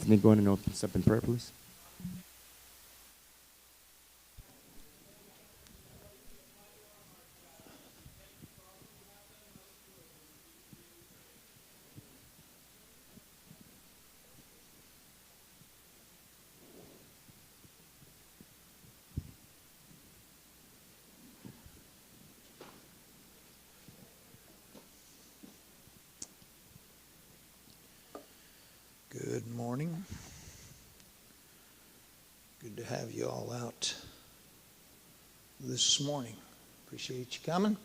Nick go ahead and open us up in prayer, please? Good morning. Good to have you all out this morning. Appreciate you coming.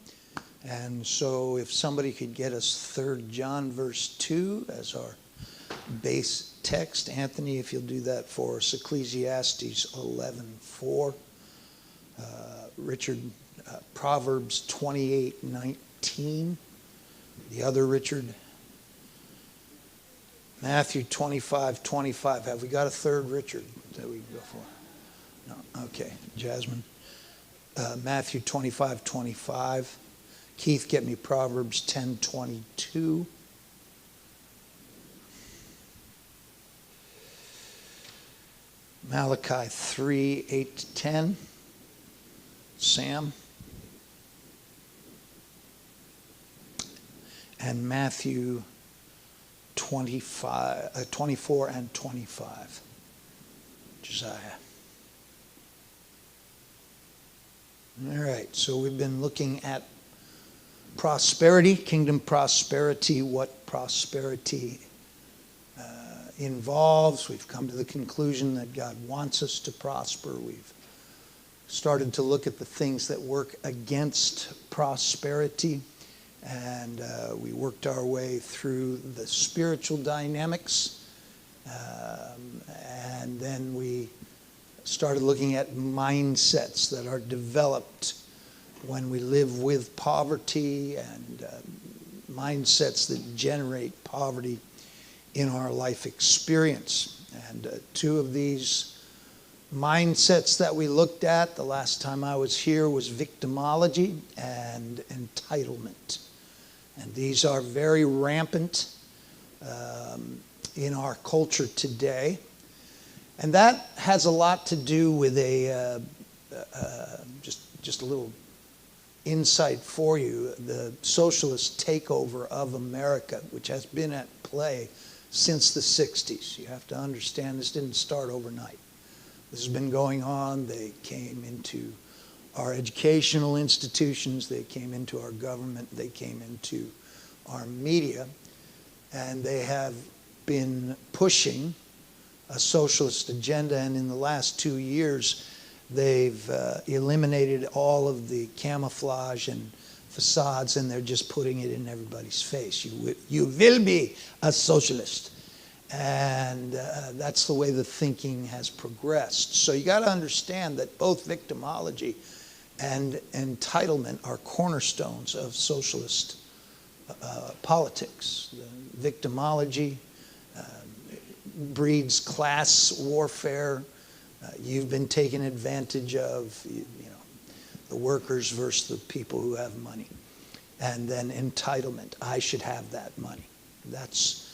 And so if somebody could get us 3 John verse 2 as our base text. Anthony, if you'll do that for us. Ecclesiastes 11:4. Richard, Proverbs 28:19. The other Richard, Matthew 25:25. Have we got a third Richard that we can go for? No. Okay. Jasmine. Matthew 25:25. Keith, get me Proverbs 10:22. Malachi 3:8-10. Sam. And Matthew 24 and 25. Josiah. All right, so we've been looking at prosperity, kingdom prosperity, what prosperity involves. We've come to the conclusion that God wants us to prosper. We've started to look at the things that work against prosperity. And we worked our way through the spiritual dynamics. And then we started looking at mindsets that are developed when we live with poverty and mindsets that generate poverty in our life experience. And 2 of these mindsets that we looked at the last time I was here was victimology and entitlement. And these are very rampant in our culture today. And that has a lot to do with just a little insight for you. The socialist takeover of America, which has been at play since the 60s. You have to understand this didn't start overnight. This has been going on. They came into our educational institutions, they came into our government, they came into our media, and they have been pushing a socialist agenda. And in the last 2 years, they've eliminated all of the camouflage and facades, and they're just putting it in everybody's face. You will be a socialist. And that's the way the thinking has progressed. So you got to understand that both victimology and entitlement are cornerstones of socialist politics. The victimology breeds class warfare. You've been taken advantage of, the workers versus the people who have money. And then entitlement. I should have that money. That's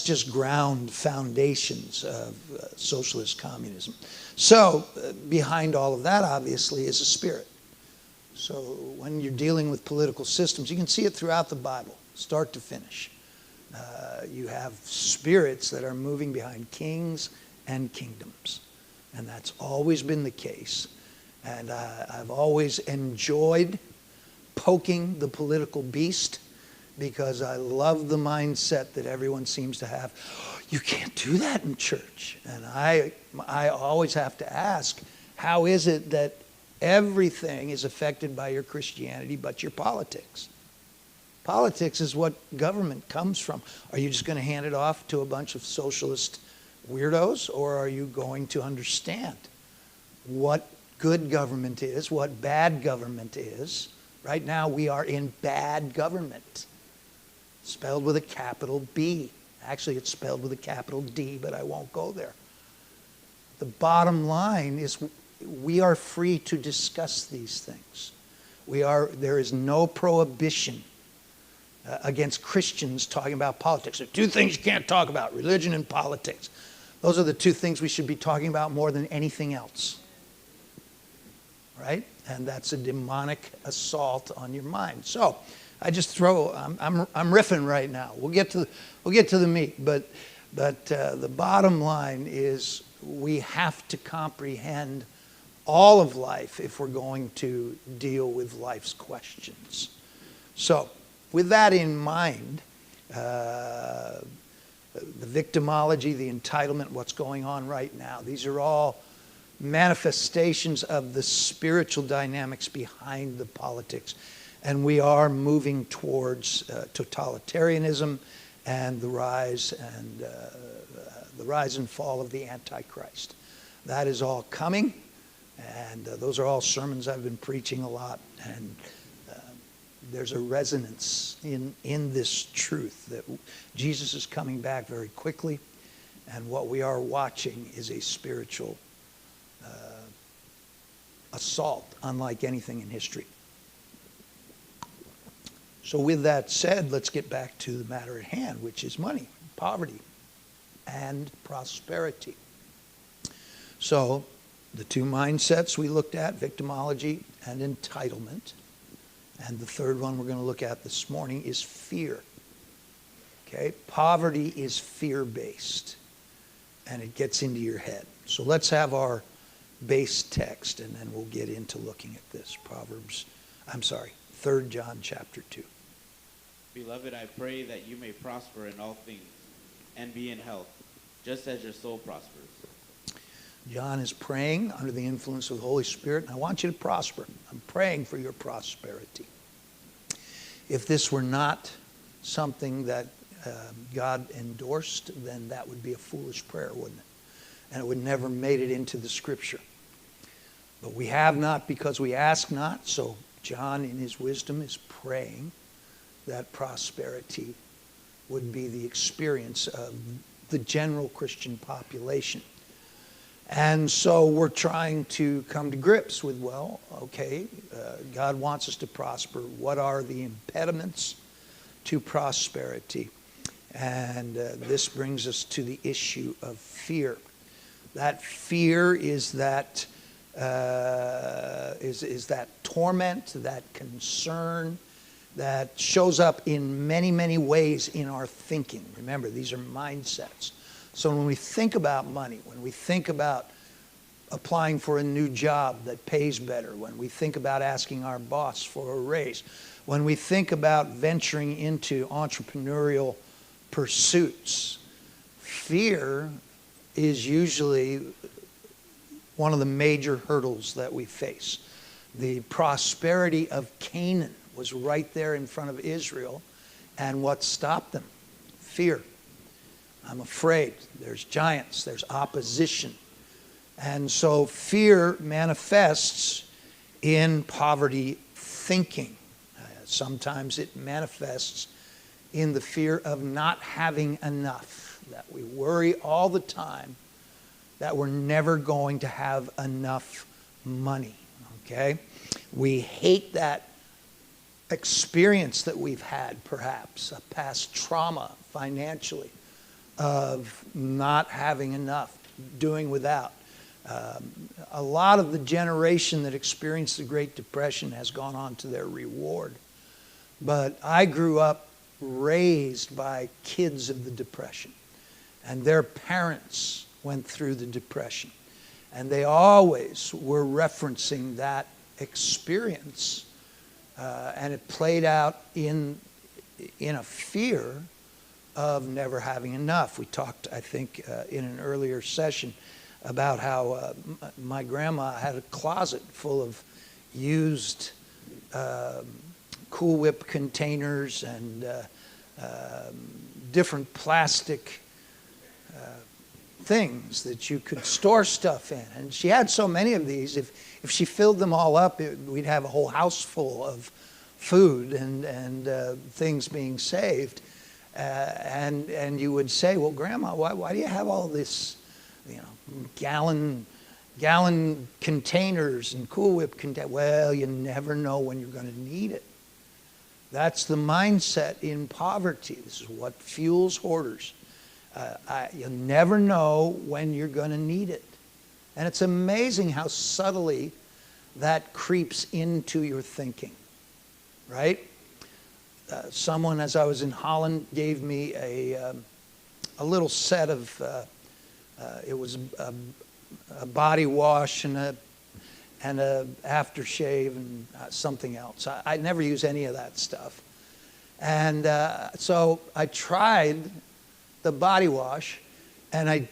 just ground foundations of socialist communism. So behind all of that, obviously, is a spirit. So when you're dealing with political systems, you can see it throughout the Bible, start to finish. You have spirits that are moving behind kings and kingdoms. And that's always been the case. And I've always enjoyed poking the political beast, because I love the mindset that everyone seems to have. You can't do that in church. And I always have to ask, how is it that everything is affected by your Christianity but your politics? Politics is what government comes from. Are you just going to hand it off to a bunch of socialist weirdos, or are you going to understand what good government is, what bad government is? Right now we are in bad government. Spelled with a capital B. Actually, it's spelled with a capital D, but I won't go there. The bottom line is we are free to discuss these things. There is no prohibition against Christians talking about politics. There are 2 things you can't talk about, religion and politics. Those are the two things we should be talking about more than anything else. Right? And that's a demonic assault on your mind. So I just I'm riffing right now. We'll get to the meat, but the bottom line is we have to comprehend all of life if we're going to deal with life's questions. So with that in mind, the victimology, the entitlement, what's going on right now, these are all manifestations of the spiritual dynamics behind the politics. And we are moving towards totalitarianism and the rise and fall of the Antichrist. That is all coming, and those are all sermons I've been preaching a lot. And there's a resonance in this truth that Jesus is coming back very quickly, and what we are watching is a spiritual assault unlike anything in history. So with that said, let's get back to the matter at hand, which is money, poverty, and prosperity. So the two mindsets we looked at, victimology and entitlement. And the third one we're going to look at this morning is fear. Okay? Poverty is fear-based, and it gets into your head. So let's have our base text, and then we'll get into looking at this. 3 John chapter 2. Beloved, I pray that you may prosper in all things and be in health, just as your soul prospers. John is praying under the influence of the Holy Spirit, and I want you to prosper. I'm praying for your prosperity. If this were not something that God endorsed, then that would be a foolish prayer, wouldn't it? And it would never made it into the Scripture. But we have not because we ask not, so John in his wisdom is praying that prosperity would be the experience of the general Christian population. And so we're trying to come to grips with, well, okay, God wants us to prosper. What are the impediments to prosperity? And this brings us to the issue of fear. That fear is that torment, that concern that shows up in many, many ways in our thinking. Remember, these are mindsets. So when we think about money, when we think about applying for a new job that pays better, when we think about asking our boss for a raise, when we think about venturing into entrepreneurial pursuits, fear is usually one of the major hurdles that we face. The prosperity of Canaan was right there in front of Israel, and what stopped them? Fear. I'm afraid. There's giants. There's opposition. And so fear manifests in poverty thinking. Sometimes it manifests in the fear of not having enough, that we worry all the time that we're never going to have enough money, okay? We hate that experience that we've had, perhaps, a past trauma financially of not having enough, doing without. A lot of the generation that experienced the Great Depression has gone on to their reward. But I grew up raised by kids of the Depression, and their parents went through the Depression, and they always were referencing that experience, and it played out in a fear of never having enough. We talked, I think, in an earlier session about how my grandma had a closet full of used Cool Whip containers and different plastic things that you could store stuff in. And she had so many of these, if she filled them all up, we'd have a whole house full of food and things being saved. And you would say, well, Grandma, why do you have all this, gallon containers and Cool Whip containers? Well, you never know when you're going to need it. That's the mindset in poverty. This is what fuels hoarders. You'll never know when you're going to need it. And it's amazing how subtly that creeps into your thinking, right? Someone, as I was in Holland, gave me a little set of, it was a body wash and a aftershave and something else. I never use any of that stuff. And so I tried the body wash, and I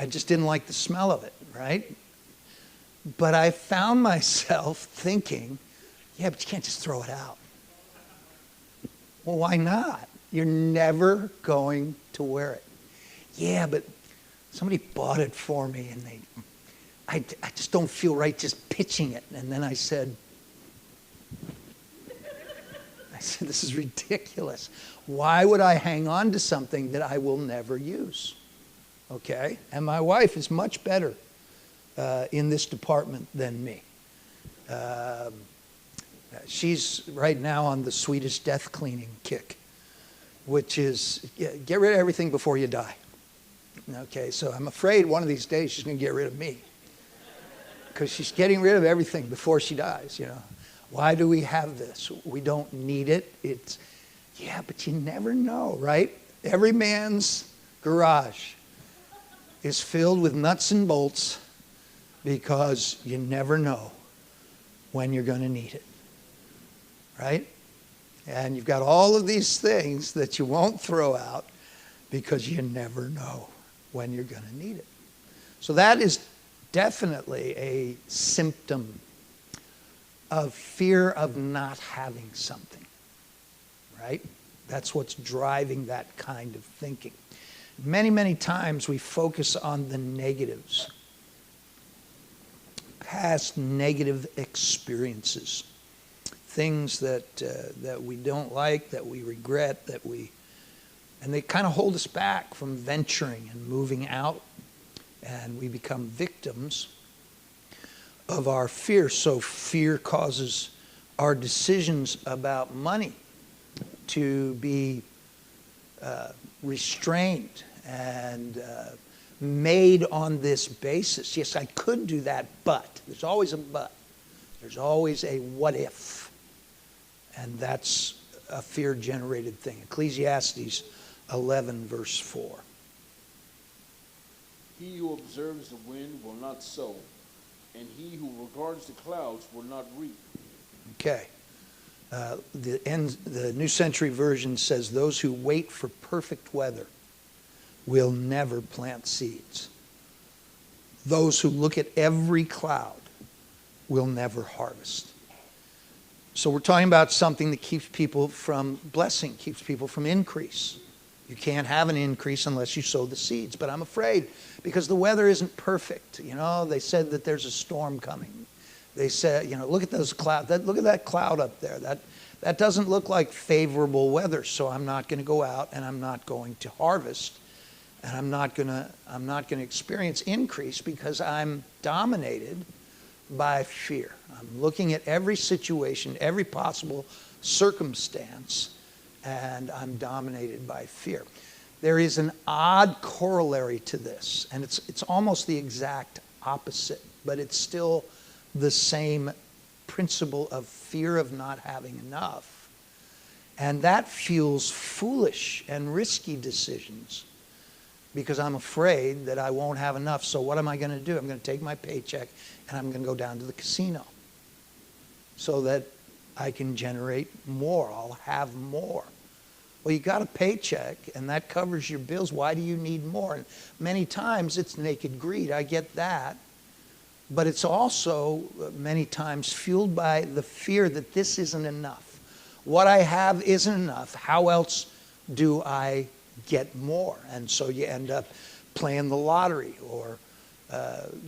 just didn't like the smell of it, right? But I found myself thinking, yeah, but you can't just throw it out. Well, why not? You're never going to wear it. Yeah, but somebody bought it for me, and I just don't feel right just pitching it. And then I said, this is ridiculous. Why would I hang on to something that I will never use? Okay? And my wife is much better in this department than me. She's right now on the Swedish death cleaning kick, which is get rid of everything before you die. Okay, so I'm afraid one of these days she's going to get rid of me, because she's getting rid of everything before she dies, you know. Why do we have this? We don't need it. Yeah, but you never know, right? Every man's garage is filled with nuts and bolts, because you never know when you're going to need it, right? And you've got all of these things that you won't throw out because you never know when you're going to need it. So that is definitely a symptom of fear of not having something, right? That's what's driving that kind of thinking. Many, many times we focus on the negatives, past negative experiences, things that we don't like, that we regret, and they kind of hold us back from venturing and moving out, and we become victims of our fear. So fear causes our decisions about money to be restrained and made on this basis. Yes, I could do that, but. There's always a but. There's always a what if. And that's a fear-generated thing. Ecclesiastes 11, verse 4. He who observes the wind will not sow, and he who regards the clouds will not reap. Okay. The New Century Version says, those who wait for perfect weather will never plant seeds. Those who look at every cloud will never harvest. So we're talking about something that keeps people from blessing, keeps people from increase. You can't have an increase unless you sow the seeds. But I'm afraid, because the weather isn't perfect. You know, they said that there's a storm coming. They said, you know, look at those clouds. Look at that cloud up there. That doesn't look like favorable weather. So I'm not going to go out, and I'm not going to harvest, and I'm not going to experience increase, because I'm dominated by fear. I'm looking at every situation, every possible circumstance, and I'm dominated by fear. There is an odd corollary to this, and it's almost the exact opposite, but it's still the same principle of fear of not having enough. And that fuels foolish and risky decisions, because I'm afraid that I won't have enough. So what am I going to do? I'm going to take my paycheck and I'm going to go down to the casino so that I can generate more. I'll have more. Well, you got a paycheck and that covers your bills. Why do you need more? And many times it's naked greed. I get that. But it's also many times fueled by the fear that this isn't enough. What I have isn't enough. How else do I get more? And so you end up playing the lottery or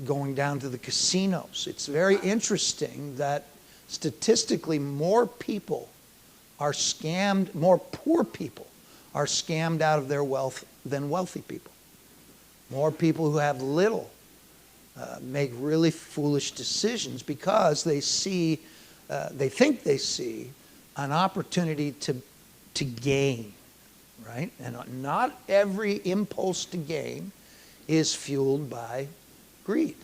going down to the casinos. It's very interesting that statistically more people are scammed, more poor people are scammed out of their wealth than wealthy people. More people who have little make really foolish decisions because they think they see an opportunity to gain, right? And not every impulse to gain is fueled by greed.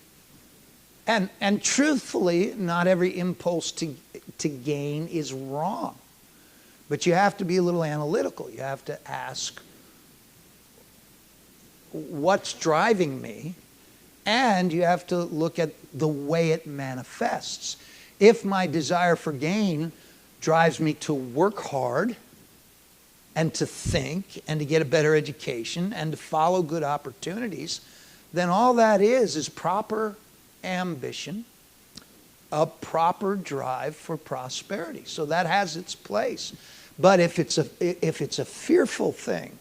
And truthfully, not every impulse to gain is wrong. But you have to be a little analytical. You have to ask, what's driving me? And you have to look at the way it manifests. If my desire for gain drives me to work hard and to think and to get a better education and to follow good opportunities, then all that is proper ambition, a proper drive for prosperity. So that has its place. But if it's a fearful thing,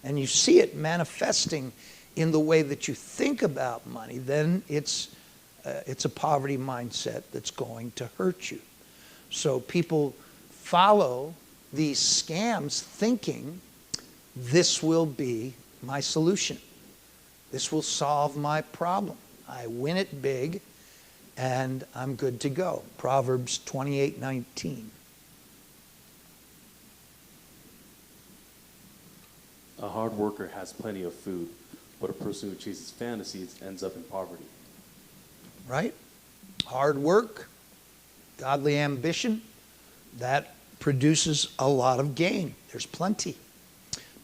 and you see it manifesting in the way that you think about money, then it's a poverty mindset that's going to hurt you. So people follow these scams thinking this will be my solution. This will solve my problem. I win it big and I'm good to go. Proverbs 28:19. A hard worker has plenty of food, but a person who chases fantasies ends up in poverty. Right? Hard work, godly ambition, that produces a lot of gain. There's plenty.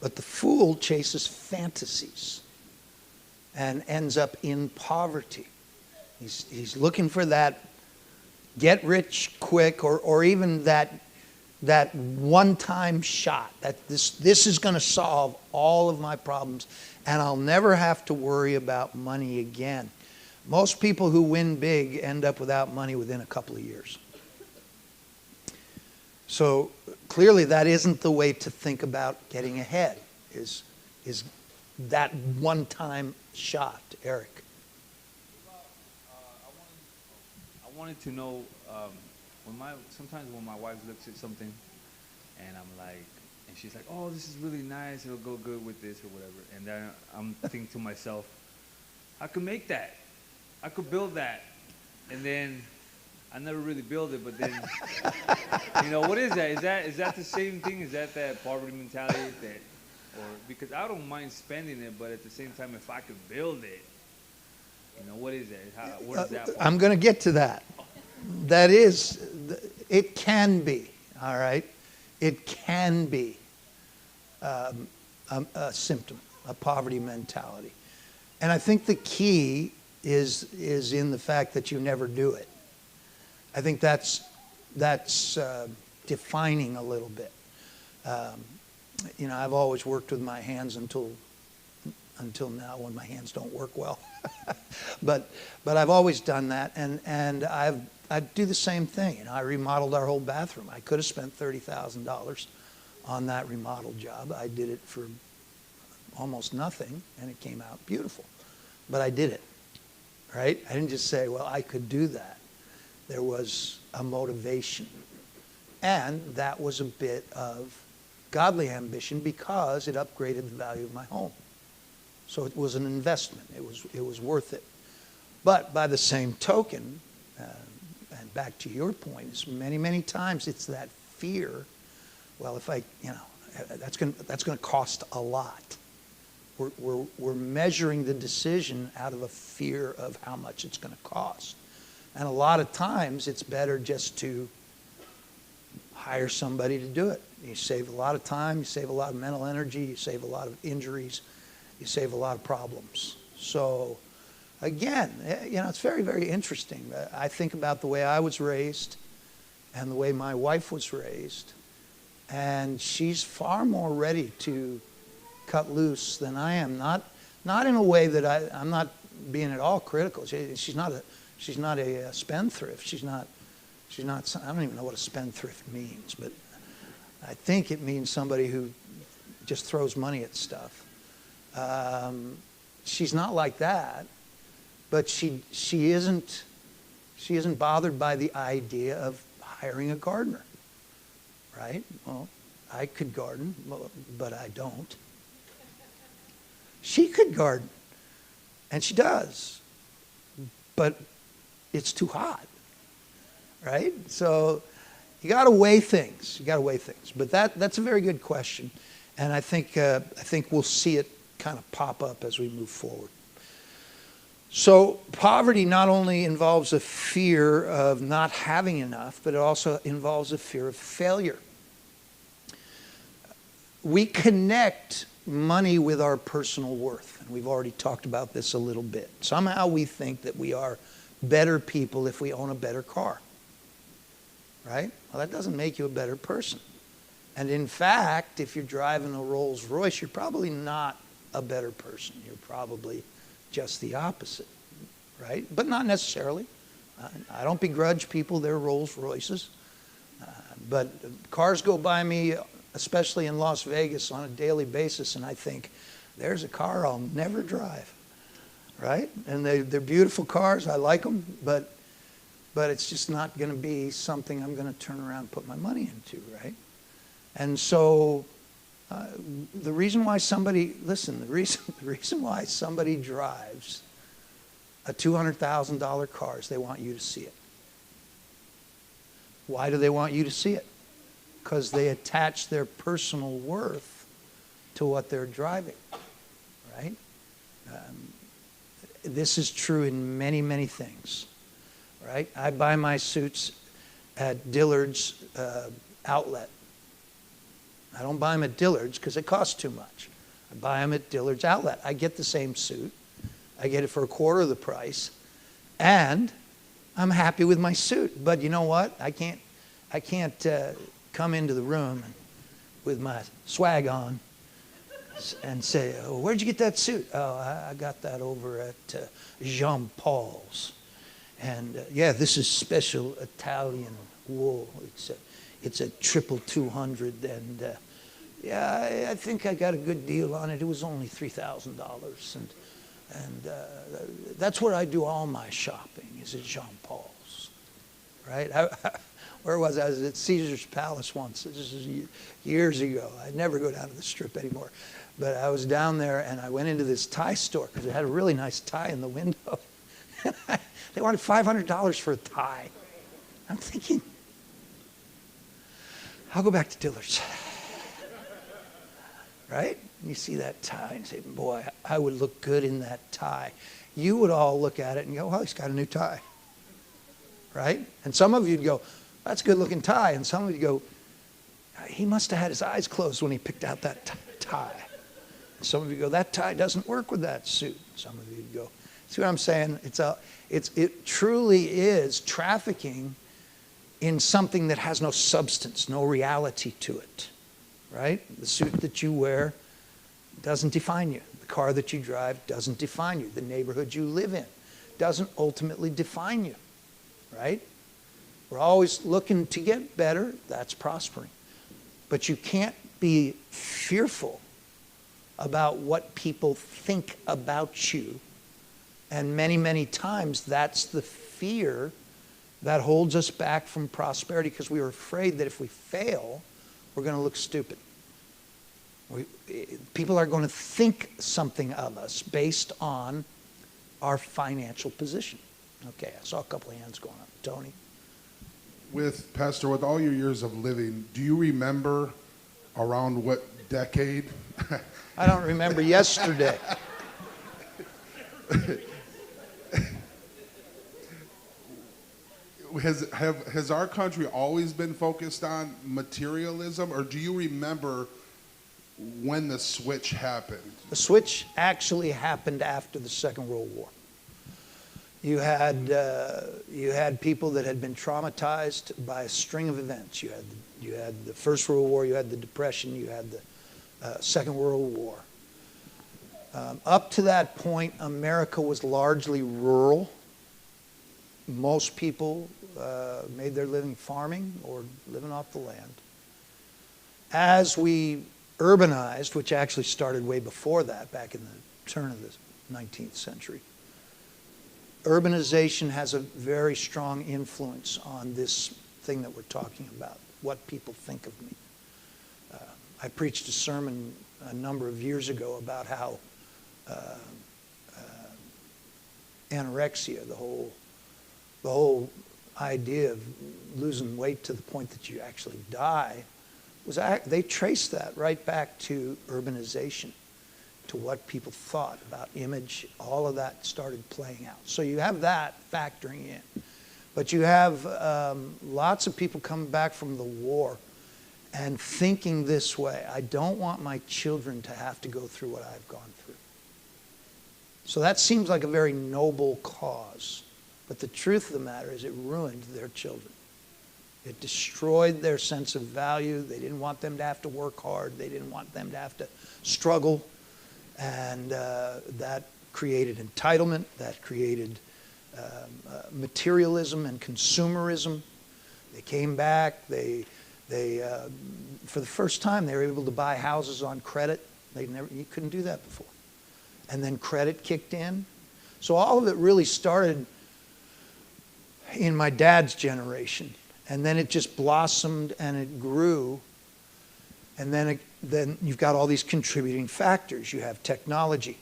But the fool chases fantasies and ends up in poverty. He's looking for that get rich quick or even that one-time shot, that this is going to solve all of my problems and I'll never have to worry about money again. Most people who win big end up without money within a couple of years. So clearly that isn't the way to think about getting ahead, is that one-time shot. Eric. I wanted to know, sometimes when my wife looks at something and I'm like, and she's like, oh, this is really nice, it'll go good with this or whatever. And then I'm thinking to myself, I could make that. I could build that. And then I never really build it, but then, what is that? Is that the same thing? Is that poverty mentality or because I don't mind spending it, but at the same time, if I could build it, what is that? What is that? I'm going to get to that. That is, it can be, all right? It can be a symptom, a poverty mentality. And I think the key is in the fact that you never do it. I think that's defining a little bit. I've always worked with my hands until now when my hands don't work well. but I've always done that, and I do the same thing. I remodeled our whole bathroom. I could have spent $30,000 on that remodel job. I did it for almost nothing, and it came out beautiful. But I did it, right? I didn't just say, well, I could do that. There was a motivation. And that was a bit of godly ambition because it upgraded the value of my home. So it was an investment. It was worth it. But by the same token, and back to your point, is many, many times it's that fear. Well, if that's going to cost a lot. We're measuring the decision out of a fear of how much it's going to cost. And a lot of times it's better just to hire somebody to do it. You save a lot of time, you save a lot of mental energy, you save a lot of injuries, you save a lot of problems. So again, it's very, very interesting. I think about the way I was raised and the way my wife was raised, and she's far more ready to cut loose than I am. Not in a way that I'm not being at all critical. She's not a spendthrift. She's not. I don't even know what a spendthrift means, but I think it means somebody who just throws money at stuff. She's not like that, but she isn't bothered by the idea of hiring a gardener, right? Well, I could garden, but I don't. She could garden, and she does, but it's too hot, right? So you got to weigh things. But that's a very good question. And I think we'll see it kind of pop up as we move forward. So poverty not only involves a fear of not having enough, but it also involves a fear of failure. We connect money with our personal worth, and we've already talked about this a little bit. Somehow we think that we are better people if we own a better car, right? Well, that doesn't make you a better person. And in fact, if you're driving a Rolls Royce, you're probably not a better person. You're probably just the opposite, right? But not necessarily. I don't begrudge people their Rolls Royces. But cars go by me, especially in Las Vegas, on a daily basis, and I think, there's a car I'll never drive, right? And they're beautiful cars. I like them, but it's just not going to be something I'm going to turn around and put my money into, right? And so the reason why somebody why somebody drives a $200,000 car is they want you to see it. Why do they want you to see it? Because they attach their personal worth to what they're driving, right? This is true in many, many things, right? I buy my suits at Dillard's outlet. I don't buy them at Dillard's because it costs too much. I buy them at Dillard's outlet. I get the same suit. I get it for a quarter of the price, and I'm happy with my suit. But you know what? I can't come into the room with my swag on and say, oh, where'd you get that suit? Oh, I got that over at Jean Paul's. And yeah, this is special Italian wool. It's a 200, and yeah, I think I got a good deal on it. It was only $3,000, and that's where I do all my shopping, is at Jean Paul's, right? Where was I? I was at Caesar's Palace once. This is years ago. I never go down to the Strip anymore, but I was down there, and I went into this tie store because it had a really nice tie in the window. They wanted $500 for a tie. I'm thinking, I'll go back to Dillard's. Right? And you see that tie and say, boy, I would look good in that tie. You would all look at it and go, well, he's got a new tie. Right? And some of you would go, that's a good looking tie. And some of you go, he must have had his eyes closed when he picked out that tie. And some of you go, that tie doesn't work with that suit. Some of you go, see what I'm saying? It truly is trafficking in something that has no substance, no reality to it, right? The suit that you wear doesn't define you. The car that you drive doesn't define you. The neighborhood you live in doesn't ultimately define you, right? We're always looking to get better. That's prospering. But you can't be fearful about what people think about you. And many, many times that's the fear that holds us back from prosperity, because we are afraid that if we fail, we're going to look stupid. People are going to think something of us based on our financial position. Okay, I saw a couple of hands going up. Tony? Pastor, with all your years of living, do you remember around what decade? I don't remember yesterday. Has our country always been focused on materialism, or do you remember when the switch happened? The switch actually happened after the Second World War. You had people that had been traumatized by a string of events. You had the First World War, you had the Depression, you had the Second World War. Up to that point, America was largely rural. Most people made their living farming or living off the land. As we urbanized, which actually started way before that, back in the turn of the 19th century, urbanization has a very strong influence on this thing that we're talking about, what people think of me. I preached a sermon a number of years ago about how anorexia, the whole idea of losing weight to the point that you actually die, they traced that right back to urbanization, to what people thought about image. All of that started playing out. So you have that factoring in. But you have lots of people coming back from the war and thinking this way: I don't want my children to have to go through what I've gone through. So that seems like a very noble cause. But the truth of the matter is it ruined their children. It destroyed their sense of value. They didn't want them to have to work hard. They didn't want them to have to struggle. And that created entitlement. That created materialism and consumerism. They came back. They for the first time, they were able to buy houses on credit. You couldn't do that before. And then credit kicked in. So all of it really started in my dad's generation. And then it just blossomed and it grew. And then you've got all these contributing factors. You have technology.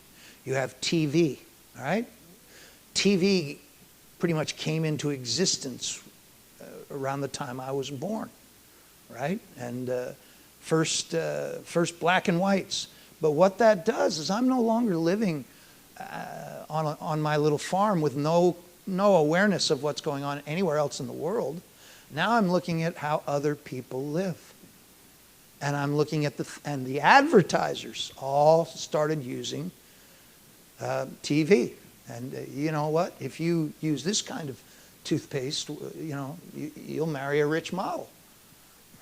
You have TV, all right? TV pretty much came into existence around the time I was born, right? And first black and whites. But what that does is I'm no longer living on my little farm with no awareness of what's going on anywhere else in the world. Now I'm looking at how other people live. And I'm looking at the advertisers all started using TV. And you know what? If you use this kind of toothpaste, you'll marry a rich model,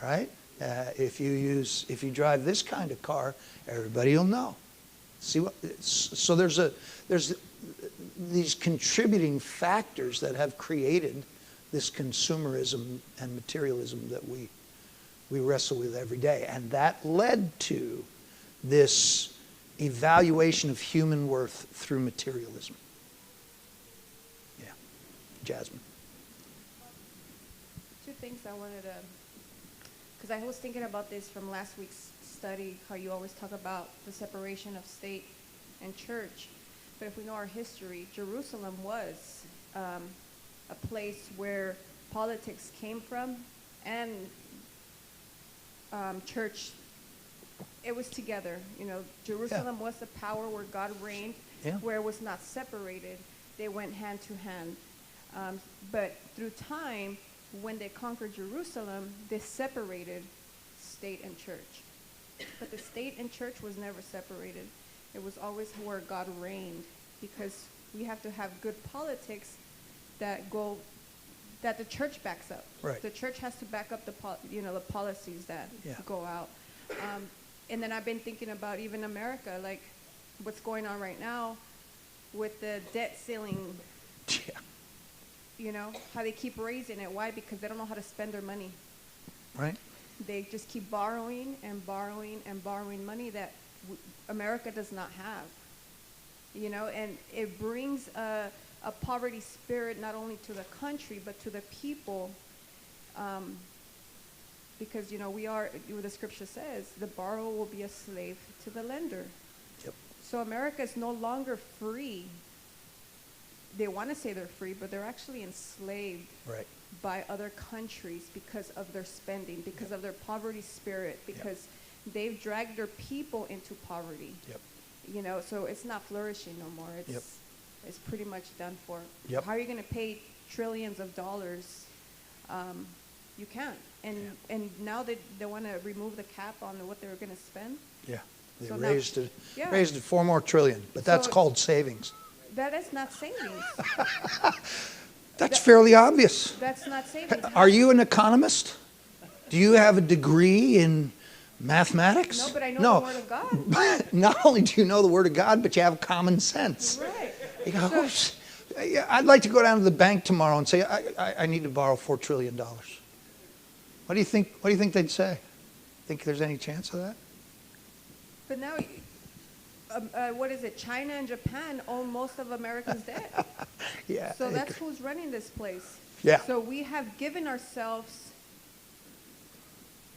right? If you drive this kind of car, everybody will know. So there's these contributing factors that have created this consumerism and materialism that we wrestle with every day. And that led to this evaluation of human worth through materialism. Yeah. Jasmine. Two things I wanted to, because I was thinking about this from last week's study, how you always talk about the separation of state and church. But if we know our history, Jerusalem was a place where politics came from, and church, it was together. Jerusalem was the power where God reigned, where it was not separated. They went hand to hand. But through time, when they conquered Jerusalem, they separated state and church. But the state and church was never separated. It was always where God reigned, because we have to have good politics that the church backs up. Right. The church has to back up the policies that go out. And then I've been thinking about even America, like what's going on right now with the debt ceiling. Yeah. How they keep raising it. Why? Because they don't know how to spend their money. Right. They just keep borrowing and borrowing and borrowing money that America does not have. And it brings a poverty spirit not only to the country but to the people, because we are, the scripture says, the borrower will be a slave to the lender. Yep. So America is no longer free. They want to say they're free, but they're actually enslaved by other countries because of their spending, because of their poverty spirit, because they've dragged their people into poverty. Yep. So it's not flourishing no more. It's pretty much done for. Yep. How are you going to pay trillions of dollars? You can't. And now they want to remove the cap on what they were going to spend. Yeah. They So raised now- it. Yeah. Raised it $4 more trillion, but that's So- called savings. That is not savings. That's fairly obvious. That's not savings. Are you an economist? Do you have a degree in mathematics? No, but I know the Word of God. Not only do you know the Word of God, but you have common sense. Right. You go, "Oops. Yeah, I'd like to go down to the bank tomorrow and say, I need to borrow $4 trillion. What do you think? What do you think they'd say? Think there's any chance of that? But now, what is it? China and Japan own most of America's debt. Yeah. So that's who's running this place. Yeah. So we have given ourselves,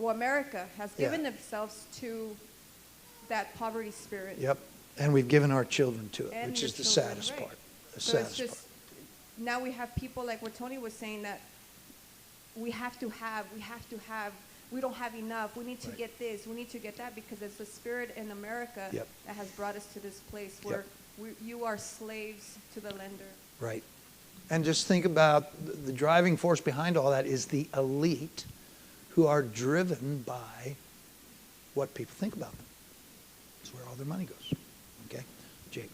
America has given themselves to that poverty spirit. Yep. And we've given our children to it, And which your is the children, saddest right. part. The So it's saddest just, part. now we have people like what Tony was saying, that we have to have we don't have enough. We need to get this. We need to get that, because it's the spirit in America that has brought us to this place where you are slaves to the lender. Right. And just think about the driving force behind all that is the elite who are driven by what people think about them. That's where all their money goes. Okay? Jake.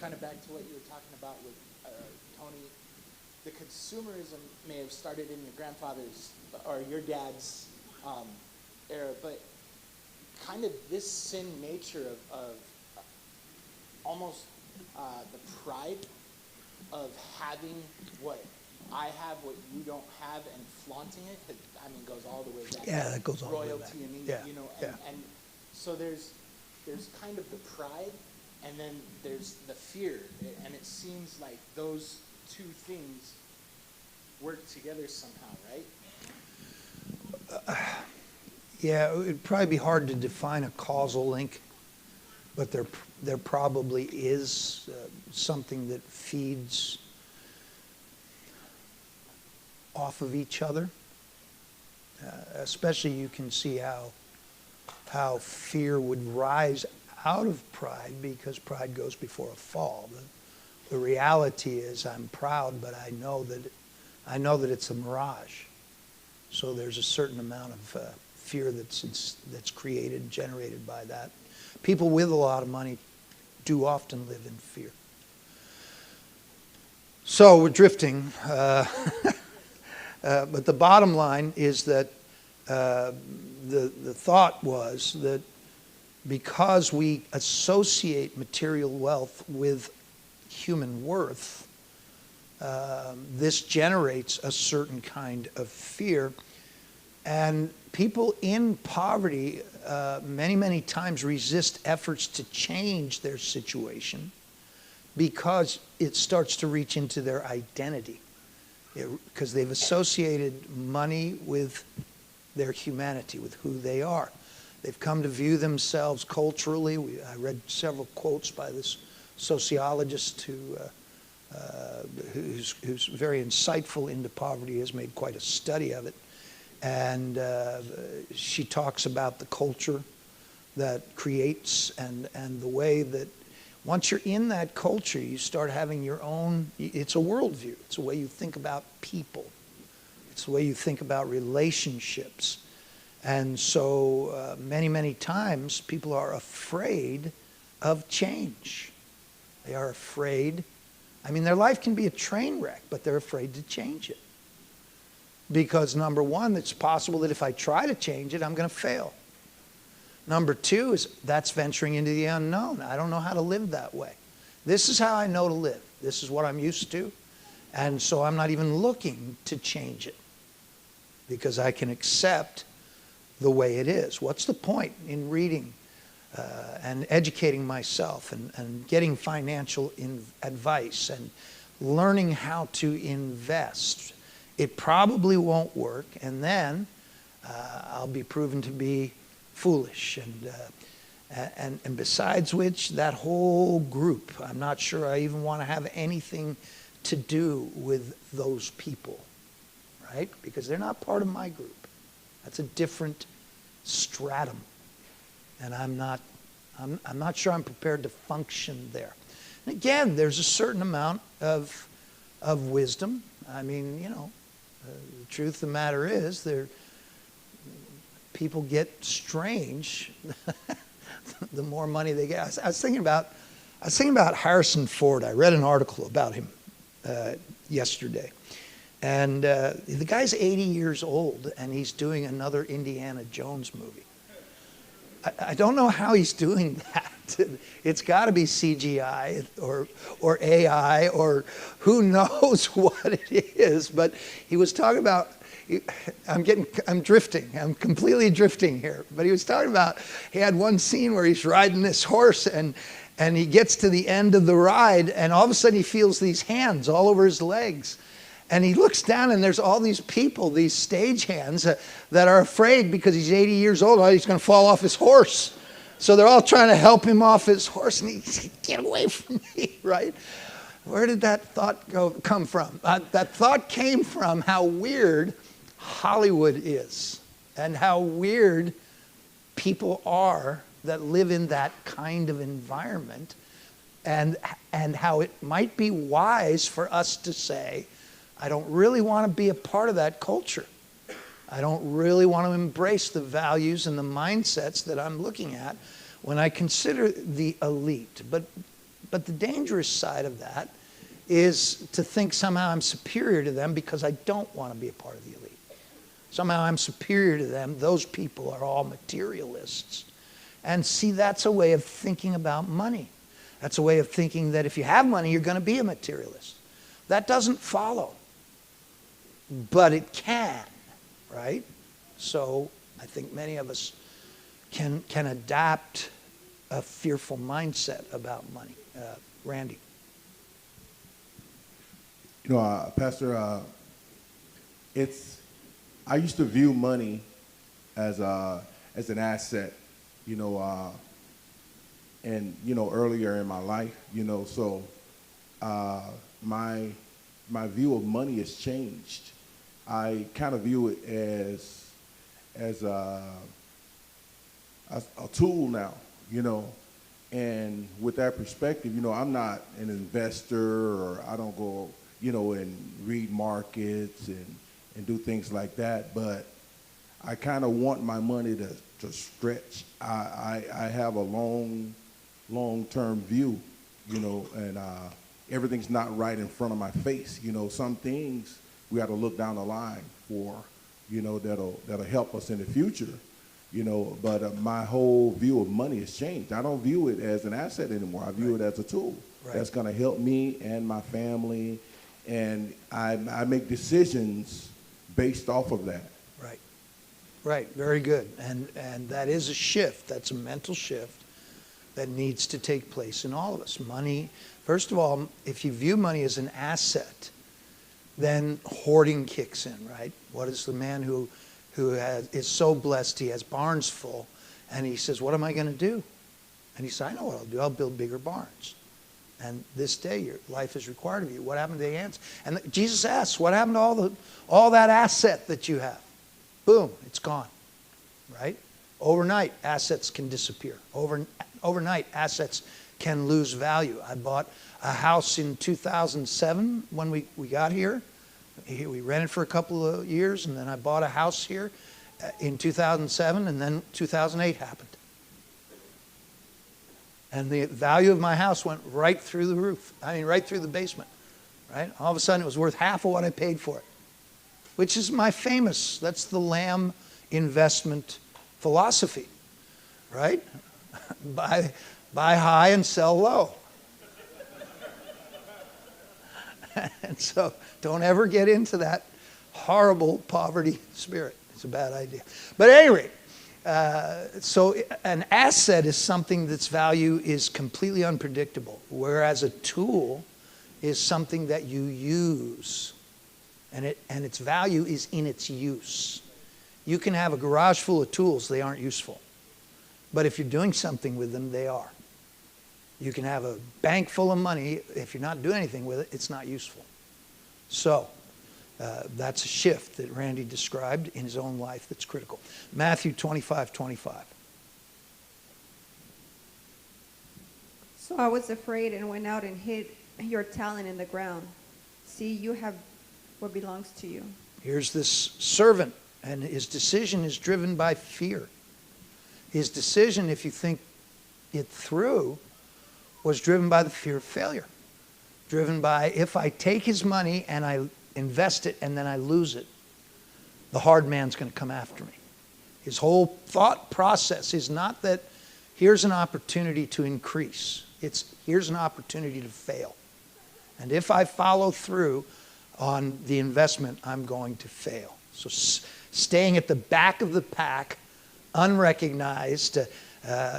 Kind of back to what you were talking about with Tony, the consumerism may have started in your grandfather's or your dad's era, but kind of this sin nature of almost the pride of having what I have, what you don't have, and flaunting it, I mean, goes all the way back. Yeah, that goes all the way back. Royalty and, you know, and so there's kind of the pride, and then there's the fear, and it seems like those two things work together somehow, right? Yeah, it'd probably be hard to define a causal link, but there probably is something that feeds off of each other. Especially you can see how fear would rise out of pride, because pride goes before a fall. The reality is I'm proud, but I know that it's a mirage. So there's a certain amount of fear that's created, generated by that. People with a lot of money do often live in fear. So we're drifting. But the bottom line is that the thought was that because we associate material wealth with human worth, this generates a certain kind of fear. And people in poverty many, many times resist efforts to change their situation because it starts to reach into their identity. Because they've associated money with their humanity, with who they are. They've come to view themselves culturally. I read several quotes by this sociologist who's very insightful into poverty, has made quite a study of it. And she talks about the culture that creates and the way that once you're in that culture, you start having your own, it's a worldview. It's a way you think about people. It's the way you think about relationships. And so many, many times people are afraid of change. They are afraid. I mean, their life can be a train wreck, but they're afraid to change it. Because number one, it's possible that if I try to change it, I'm going to fail. Number two is that's venturing into the unknown. I don't know how to live that way. This is how I know to live. This is what I'm used to. And so I'm not even looking to change it because I can accept the way it is. What's the point in reading and educating myself and getting financial advice and learning how to invest? It probably won't work, and then I'll be proven to be foolish. And besides which, that whole group, I'm not sure I even want to have anything to do with those people, right? Because they're not part of my group. That's a different stratum. And I'm not sure I'm prepared to function there. And again, there's a certain amount of wisdom. I mean, you know, the truth of the matter is people get strange the more money they get. I was thinking about Harrison Ford. I read an article about him yesterday. And the guy's 80 years old, and he's doing another Indiana Jones movie. I don't know how he's doing that. It's got to be CGI or AI or who knows what it is. But he was talking about, I'm drifting. I'm completely drifting here. But he was talking about, he had one scene where he's riding this horse and he gets to the end of the ride and all of a sudden he feels these hands all over his legs. And he looks down and there's all these people, these stagehands that are afraid because he's 80 years old, he's going to fall off his horse. So they're all trying to help him off his horse and he's, get away from me, right? Where did that thought come from? That thought came from how weird Hollywood is and how weird people are that live in that kind of environment, and how it might be wise for us to say, I don't really want to be a part of that culture. I don't really want to embrace the values and the mindsets that I'm looking at when I consider the elite. But the dangerous side of that is to think somehow I'm superior to them because I don't want to be a part of the elite. Somehow I'm superior to them. Those people are all materialists. And see, that's a way of thinking about money. That's a way of thinking that if you have money, you're going to be a materialist. That doesn't follow. But it can, right? So I think many of us can adapt a fearful mindset about money. Randy. You know, Pastor, I used to view money as an asset, you know, and, you know, earlier in my life, you know, so my view of money has changed. I kind of view it as a tool now, you know, and with that perspective, you know, I'm not an investor, or I don't go, you know, and read markets and do things like that, but I kind of want my money to stretch. I have a long-term view, you know, and everything's not right in front of my face. You know, some things we got to look down the line for, you know, that'll help us in the future, you know, but my whole view of money has changed. I don't view it as an asset anymore. I view it as a tool that's going to help me and my family, and I make decisions based off of that. Right. Right. Very good. And that is a shift. That's a mental shift that needs to take place in all of us. Money, first of all, if you view money as an asset, then hoarding kicks in, right? What is the man who is so blessed he has barns full, and he says, what am I going to do? And he says, I know what I'll do. I'll build bigger barns. And this day your life is required of you. What happened to the ants? And Jesus asks, what happened to all that asset that you have? Boom, it's gone, right? Overnight, assets can disappear. Overnight, assets can lose value. I bought a house in 2007 when we got here. We rented for a couple of years, and then I bought a house here in 2007, and then 2008 happened. And the value of my house went right through the roof. I mean, right through the basement, right? All of a sudden, it was worth half of what I paid for it, which is that's the Lamb investment philosophy, right? Buy high and sell low. And so don't ever get into that horrible poverty spirit. It's a bad idea. But at any rate, so an asset is something that's value is completely unpredictable, whereas a tool is something that you use, and its value is in its use. You can have a garage full of tools, they aren't useful. But if you're doing something with them, they are. You can have a bank full of money. If you're not doing anything with it, it's not useful. So that's a shift that Randy described in his own life that's critical. Matthew 25:25. So I was afraid and went out and hid your talent in the ground. See, you have what belongs to you. Here's this servant, and his decision is driven by fear. His decision, if you think it through, was driven by the fear of failure. Driven by, if I take his money and I invest it and then I lose it, the hard man's going to come after me. His whole thought process is not that here's an opportunity to increase. It's here's an opportunity to fail. And if I follow through on the investment, I'm going to fail. So staying at the back of the pack, unrecognized,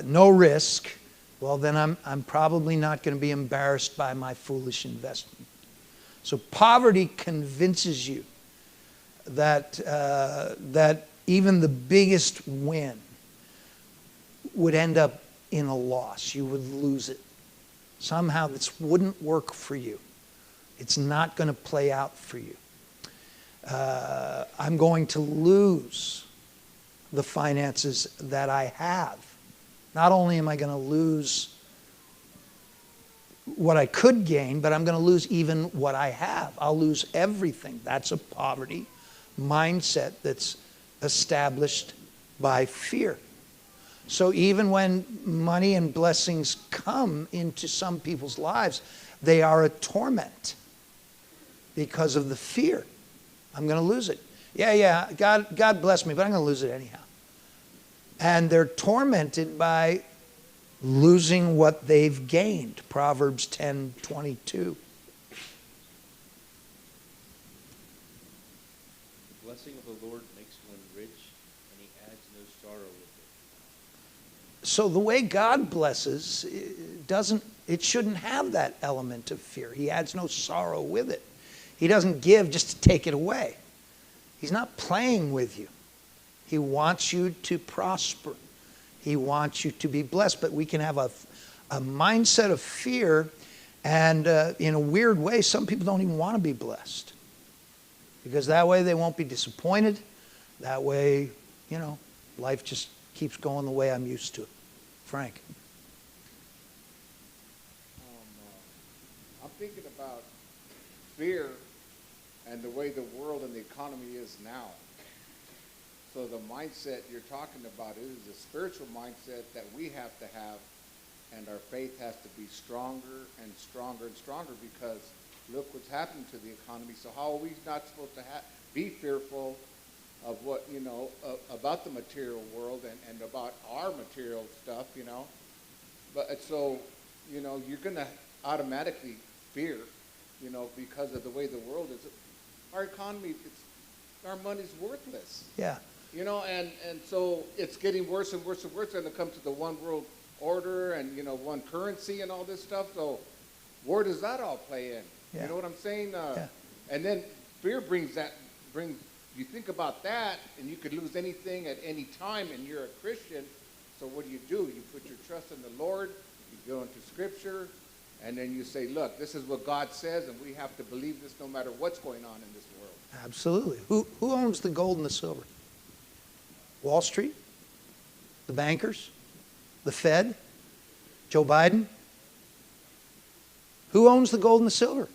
no risk, well, then I'm probably not going to be embarrassed by my foolish investment. So poverty convinces you that even the biggest win would end up in a loss. You would lose it. Somehow this wouldn't work for you. It's not going to play out for you. I'm going to lose the finances that I have. Not only am I going to lose what I could gain, but I'm going to lose even what I have. I'll lose everything. That's a poverty mindset that's established by fear. So even when money and blessings come into some people's lives, they are a torment because of the fear. I'm going to lose it. Yeah, God bless me, but I'm going to lose it anyhow. And they're tormented by losing what they've gained. Proverbs 10:22. The blessing of the Lord makes one rich, and he adds no sorrow with it. So the way God blesses, it shouldn't have that element of fear. He adds no sorrow with it. He doesn't give just to take it away. He's not playing with you. He wants you to prosper. He wants you to be blessed. But we can have a mindset of fear, and in a weird way, some people don't even want to be blessed. Because that way they won't be disappointed. That way, life just keeps going the way I'm used to. Frank. I'm thinking about fear and the way the world and the economy is now. So the mindset you're talking about is a spiritual mindset that we have to have, and our faith has to be stronger and stronger and stronger, because look what's happening to the economy. So how are we not supposed to be fearful of what, about the material world and about our material stuff, But so, you're going to automatically fear, because of the way the world is. Our economy, our money's worthless. Yeah. And so it's getting worse and worse and worse, and it comes to the one world order and, one currency and all this stuff. So where does that all play in? Yeah. You know what I'm saying? Yeah. And then fear brings, you think about that, and you could lose anything at any time, and you're a Christian. So what do? You put your trust in the Lord, you go into Scripture, and then you say, look, this is what God says, and we have to believe this no matter what's going on in this world. Absolutely. Who owns the gold and the silver? Wall Street? The bankers? The Fed? Joe Biden? Who owns the gold and the silver?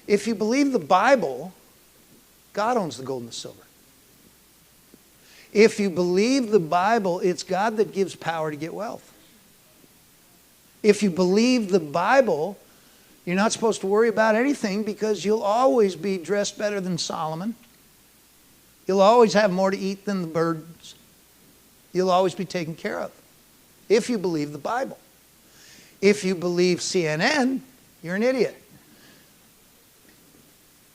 If you believe the Bible, God owns the gold and the silver. If you believe the Bible, it's God that gives power to get wealth. If you believe the Bible, you're not supposed to worry about anything, because you'll always be dressed better than Solomon. You'll always have more to eat than the birds. You'll always be taken care of, if you believe the Bible. If you believe CNN, you're an idiot.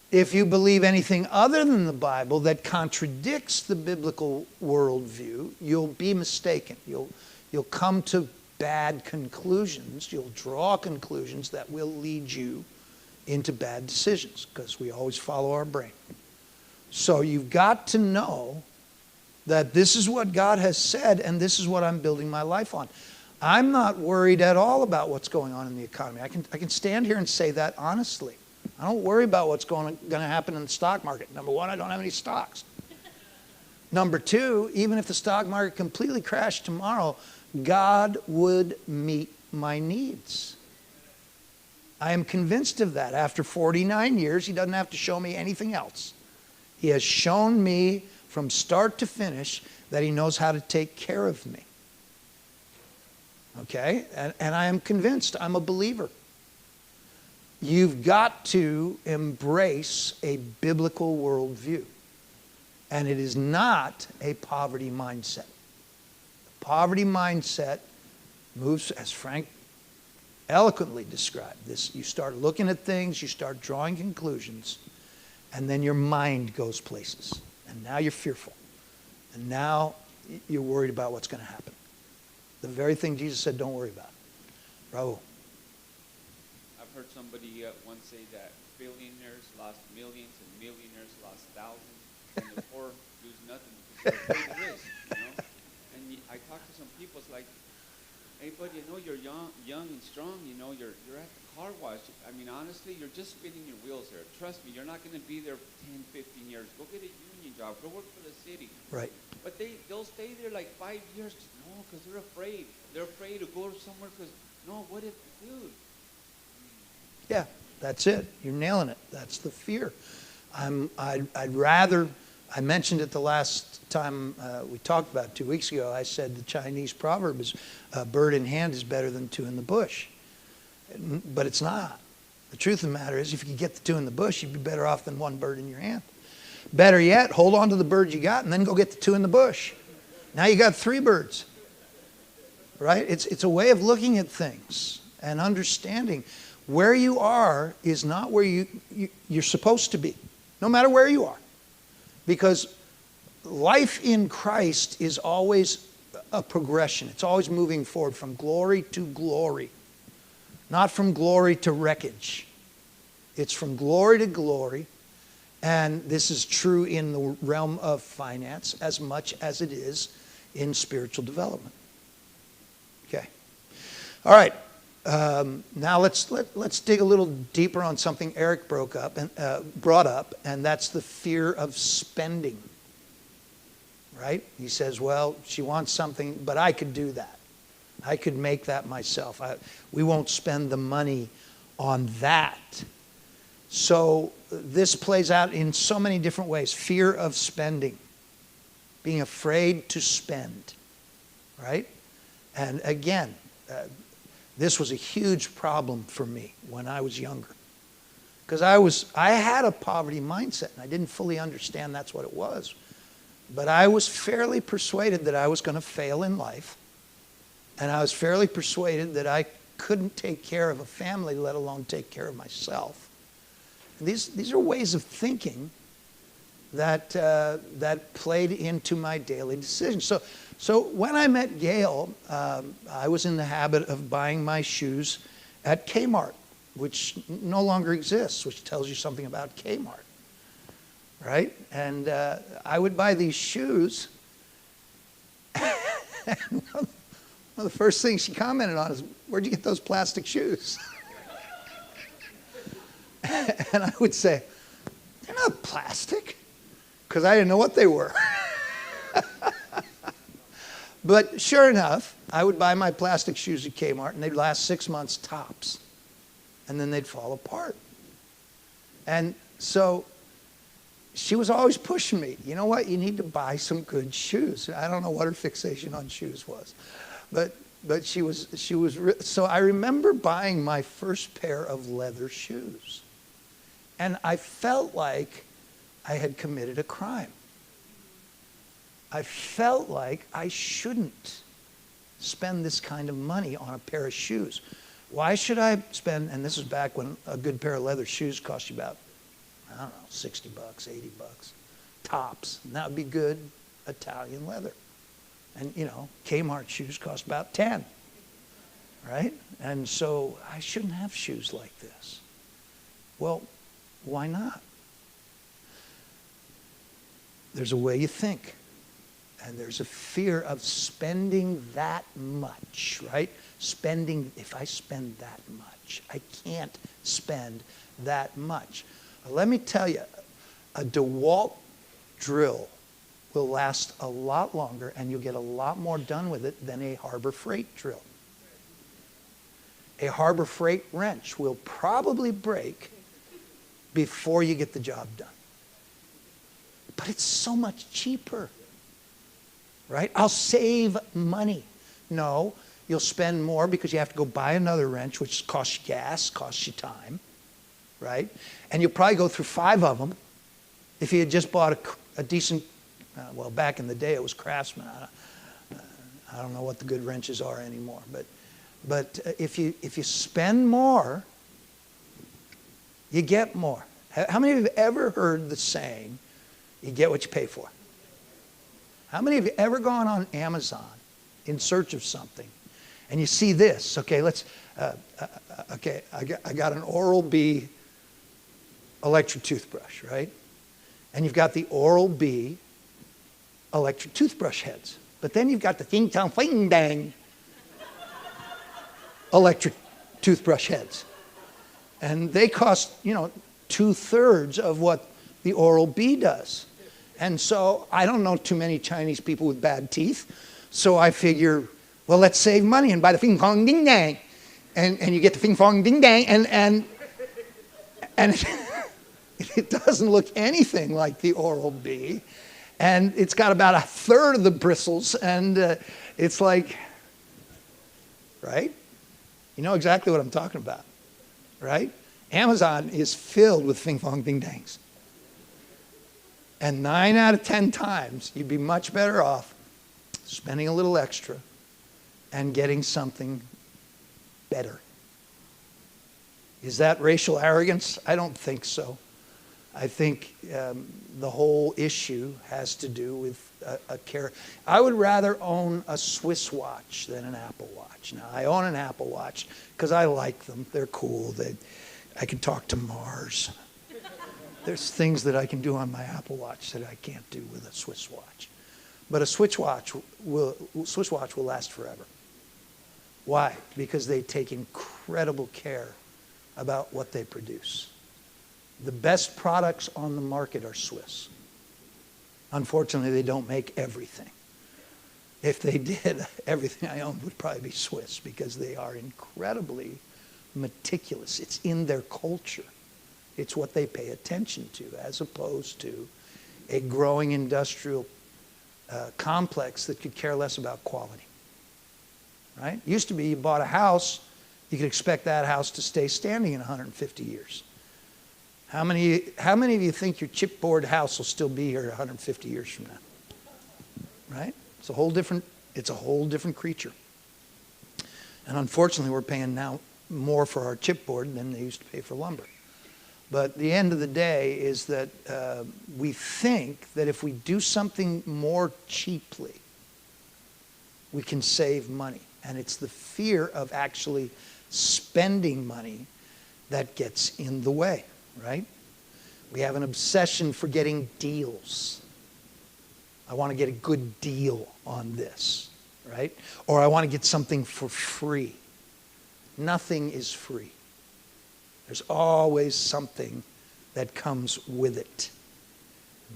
If you believe anything other than the Bible that contradicts the biblical worldview, you'll be mistaken. You'll come to bad conclusions. You'll draw conclusions that will lead you into bad decisions, because we always follow our brain. So you've got to know that this is what God has said, and this is what I'm building my life on. I'm not worried at all about what's going on in the economy. I can stand here and say that honestly. I don't worry about what's going to happen in the stock market. Number one, I don't have any stocks. Number two, even if the stock market completely crashed tomorrow, God would meet my needs. I am convinced of that. After 49 years, He doesn't have to show me anything else. He has shown me from start to finish that He knows how to take care of me. Okay? And I am convinced. I'm a believer. You've got to embrace a biblical worldview. And it is not a poverty mindset. The poverty mindset moves, as Frank eloquently described this. You start looking at things, you start drawing conclusions, and then your mind goes places. And now you're fearful. And now you're worried about what's going to happen. The very thing Jesus said, don't worry about. Raul. I've heard somebody once say that billionaires lost millions and millionaires lost thousands, and the poor lose nothing because they take the risk, And I talk to some people, it's like, Hey, buddy, I know you're young and strong. You know, you're at the car wash. I mean, honestly, you're just spinning your wheels there. Trust me, you're not going to be there for 10, 15 years. Go get a union job. Go work for the city. Right. But they'll stay there like 5 years. No, because they're afraid. They're afraid to go somewhere because, no, what if, dude? Yeah, that's it. You're nailing it. That's the fear. I'd rather, I mentioned it the last time we talked about it 2 weeks ago. I said the Chinese proverb is a bird in hand is better than two in the bush. But it's not. The truth of the matter is if you could get the two in the bush, you'd be better off than one bird in your hand. Better yet, hold on to the bird you got and then go get the two in the bush. Now you got 3 birds. Right? It's a way of looking at things and understanding where you are is not where you're supposed to be, no matter where you are. Because life in Christ is always a progression. It's always moving forward from glory to glory, not from glory to wreckage. It's from glory to glory, and this is true in the realm of finance as much as it is in spiritual development. Okay. All right. Now let's dig a little deeper on something Eric brought up, and that's the fear of spending. Right? He says, well, she wants something, but I could do that. I could make that myself. We won't spend the money on that. So this plays out in so many different ways. Fear of spending. Being afraid to spend. Right? And again, this was a huge problem for me when I was younger. Because I had a poverty mindset, and I didn't fully understand that's what it was. But I was fairly persuaded that I was going to fail in life. And I was fairly persuaded that I couldn't take care of a family, let alone take care of myself. And these are ways of thinking that played into my daily decisions. So when I met Gail, I was in the habit of buying my shoes at Kmart, which no longer exists, which tells you something about Kmart. Right? And I would buy these shoes. And one of the first things she commented on is, where'd you get those plastic shoes? And I would say, they're not plastic, because I didn't know what they were. But sure enough, I would buy my plastic shoes at Kmart, and they'd last 6 months tops. And then they'd fall apart. And so she was always pushing me. You know what? You need to buy some good shoes. I don't know what her fixation on shoes was. But she was so I remember buying my first pair of leather shoes. And I felt like I had committed a crime. I felt like I shouldn't spend this kind of money on a pair of shoes. Why should I spend, and this is back when a good pair of leather shoes cost you about, I don't know, $60, $80, tops. And that would be good Italian leather. And, you know, Kmart shoes cost about 10, right? And so I shouldn't have shoes like this. Well, why not? There's a way you think. And there's a fear of spending that much, right? Spending, if I spend that much, I can't spend that much. Let me tell you, a DeWalt drill will last a lot longer and you'll get a lot more done with it than a Harbor Freight drill. A Harbor Freight wrench will probably break before you get the job done. But it's so much cheaper, right? I'll save money. No, you'll spend more because you have to go buy another wrench, which costs you gas, costs you time, right? And you'll probably go through 5 of them if you had just bought a decent, well, back in the day it was Craftsman. I don't know what the good wrenches are anymore, but if you spend more, you get more. How many of you have ever heard the saying, you get what you pay for? How many of you ever gone on Amazon in search of something and you see this? Okay, I got an Oral-B electric toothbrush, right? And you've got the Oral-B electric toothbrush heads. But then you've got the Ting Tong Fing Dang electric toothbrush heads. And they cost, 2/3 of what the Oral-B does. And so I don't know too many Chinese people with bad teeth. So I figure, well, let's save money and buy the Fing Fong Ding Dang. And you get the Fing Fong Ding Dang, and it doesn't look anything like the Oral-B. And it's got about 1/3 of the bristles. And it's like, right? You know exactly what I'm talking about, right? Amazon is filled with Fing Fong Ding Dangs. And 9 out of 10 times, you'd be much better off spending a little extra and getting something better. Is that racial arrogance? I don't think so. I think the whole issue has to do with a care. I would rather own a Swiss watch than an Apple Watch. Now, I own an Apple Watch because I like them. They're cool. I can talk to Mars. There's things that I can do on my Apple Watch that I can't do with a Swiss watch. But a Swiss watch will last forever. Why? Because they take incredible care about what they produce. The best products on the market are Swiss. Unfortunately, they don't make everything. If they did, everything I owned would probably be Swiss because they are incredibly meticulous. It's in their culture. It's what they pay attention to, as opposed to a growing industrial complex that could care less about quality. Right? It used to be you bought a house, you could expect that house to stay standing in 150 years. How many of you think your chipboard house will still be here 150 years from now? Right? It's a whole different creature. And unfortunately, we're paying now more for our chipboard than they used to pay for lumber. But the end of the day is that we think that if we do something more cheaply, we can save money. And it's the fear of actually spending money that gets in the way, right? We have an obsession for getting deals. I want to get a good deal on this, right? Or I want to get something for free. Nothing is free. There's always something that comes with it.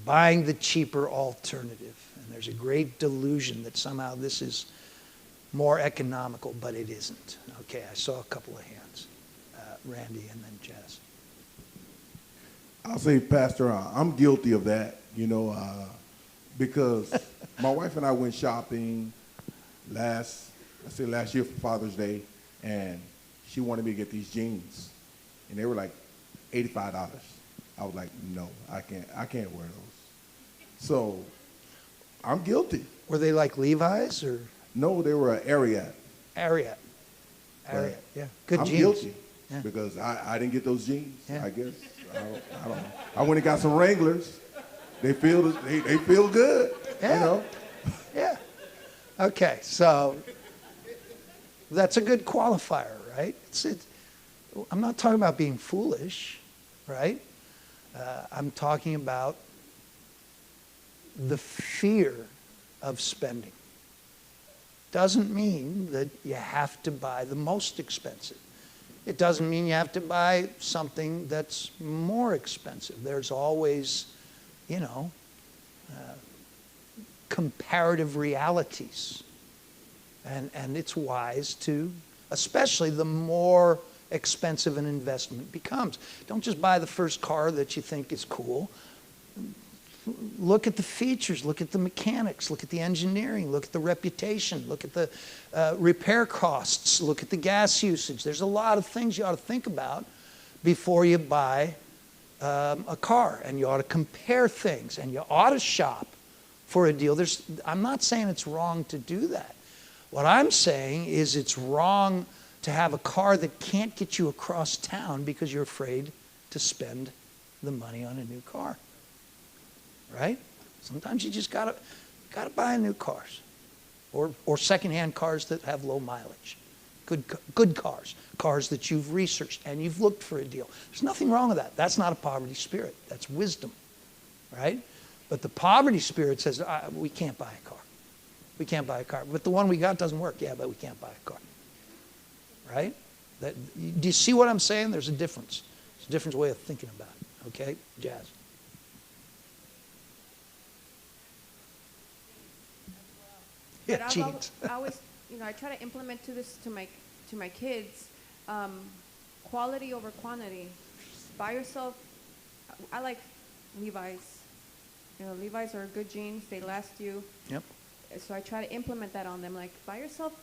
Buying the cheaper alternative. And there's a great delusion that somehow this is more economical, but it isn't. Okay, I saw a couple of hands. Randy and then Jazz. I'll say, Pastor, I'm guilty of that, because my wife and I went shopping last year for Father's Day, and she wanted me to get these jeans. And they were like $85. I was like, no, I can't wear those. So I'm guilty. Were they like Levi's or? No, they were Ariat. Ariat, yeah. Good I'm jeans. Guilty Yeah. because I didn't get those jeans, Yeah. I guess. I don't know. I went and got some Wranglers. They feel good, Yeah. Yeah. Okay, so that's a good qualifier, right? I'm not talking about being foolish, right? I'm talking about the fear of spending. Doesn't mean that you have to buy the most expensive. It doesn't mean you have to buy something that's more expensive. There's always, comparative realities. And it's wise to, especially the more expensive an investment becomes. Don't just buy the first car that you think is cool. Look at the features, look at the mechanics, look at the engineering, look at the reputation, look at the repair costs, look at the gas usage. There's a lot of things you ought to think about before you buy a car, and you ought to compare things, and you ought to shop for a deal. I'm not saying it's wrong to do that. What I'm saying is it's wrong to have a car that can't get you across town because you're afraid to spend the money on a new car. Right? Sometimes you just gotta buy new cars, or secondhand cars that have low mileage. Good cars that you've researched and you've looked for a deal. There's nothing wrong with that. That's not a poverty spirit. That's wisdom, right? But the poverty spirit says we can't buy a car. We can't buy a car. But the one we got doesn't work. Yeah, but we can't buy a car. right? Do you see what I'm saying? There's a difference. It's a different way of thinking about it, okay? Jazz. Yeah, But jeans. I always, I try to implement to my kids, quality over quantity. Buy yourself. I like Levi's. Levi's are good jeans. They last you. Yep. So I try to implement that on them. Like, buy yourself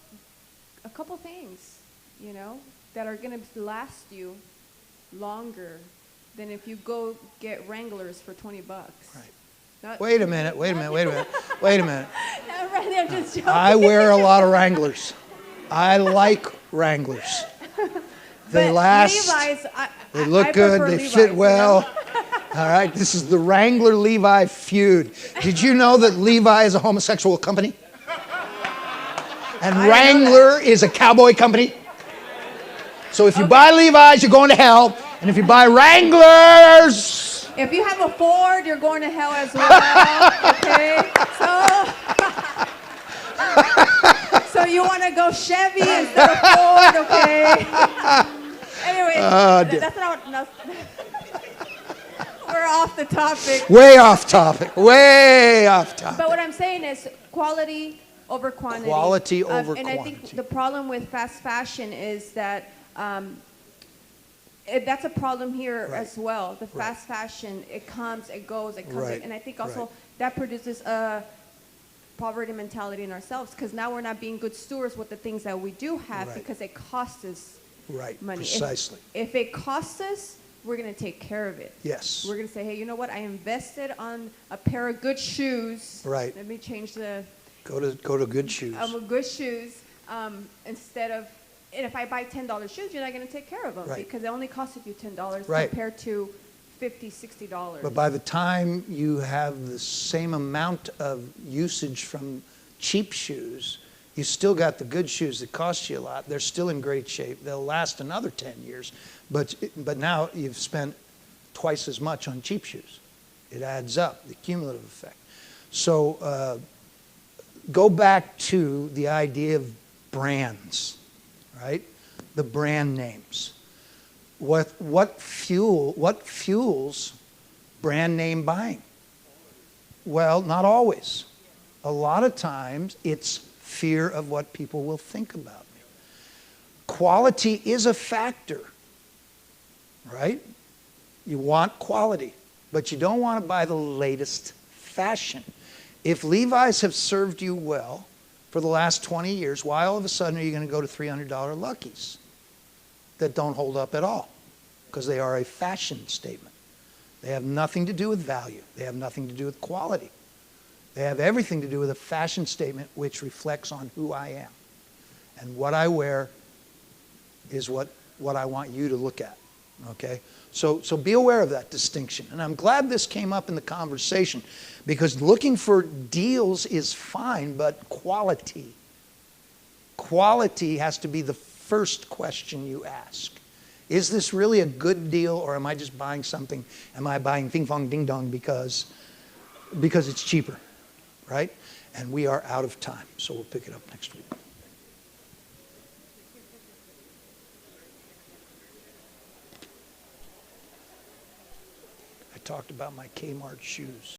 a couple things, that are going to last you longer than if you go get Wranglers for $20. Right. Wait a minute. No, Randy, I'm just joking. I wear a lot of Wranglers. I like Wranglers. They last. Levi's, they look I good. prefer They Levi's, fit well. All right. This is the Wrangler-Levi feud. Did you know that Levi is a homosexual company? And Wrangler is a cowboy company? So if you buy Levi's, you're going to hell. And if you buy Wranglers... If you have a Ford, you're going to hell as well. Okay? So you want to go Chevy instead of Ford, okay? Anyway, that's not... No, we're off the topic. Way off topic. Way off topic. But what I'm saying is quality over quantity. Quality over and quantity. I think the problem with fast fashion is that that's a problem here as well. The fast fashion, it comes, it goes, it comes. And I think also that produces a poverty mentality in ourselves, because now we're not being good stewards with the things that we do have because it costs us money. Precisely. If it costs us, we're going to take care of it. Yes. We're going to say, hey, you know what? I invested on a pair of good shoes. Right. Let me change the... Go to good shoes. Good shoes instead of... And if I buy $10 shoes, you're not going to take care of them because it only costed you $10 compared to $50, $60. But by the time you have the same amount of usage from cheap shoes, you still got the good shoes that cost you a lot. They're still in great shape. They'll last another 10 years. But now you've spent twice as much on cheap shoes. It adds up, the cumulative effect. So go back to the idea of brands, right? The brand names. What fuels brand name buying? Well, not always. A lot of times it's fear of what people will think about me. Quality is a factor, right? You want quality, but you don't want to buy the latest fashion. If Levi's have served you well for the last 20 years, why all of a sudden are you going to go to $300 Luckies that don't hold up at all? Because they are a fashion statement. They have nothing to do with value. They have nothing to do with quality. They have everything to do with a fashion statement which reflects on who I am. And what I wear is what I want you to look at. Okay? So be aware of that distinction. And I'm glad this came up in the conversation, because looking for deals is fine, but quality has to be the first question you ask. Is this really a good deal, or am I just buying something? Am I buying ping pong ding dong because it's cheaper, right? And we are out of time, so we'll pick it up next week. I talked about my Kmart shoes.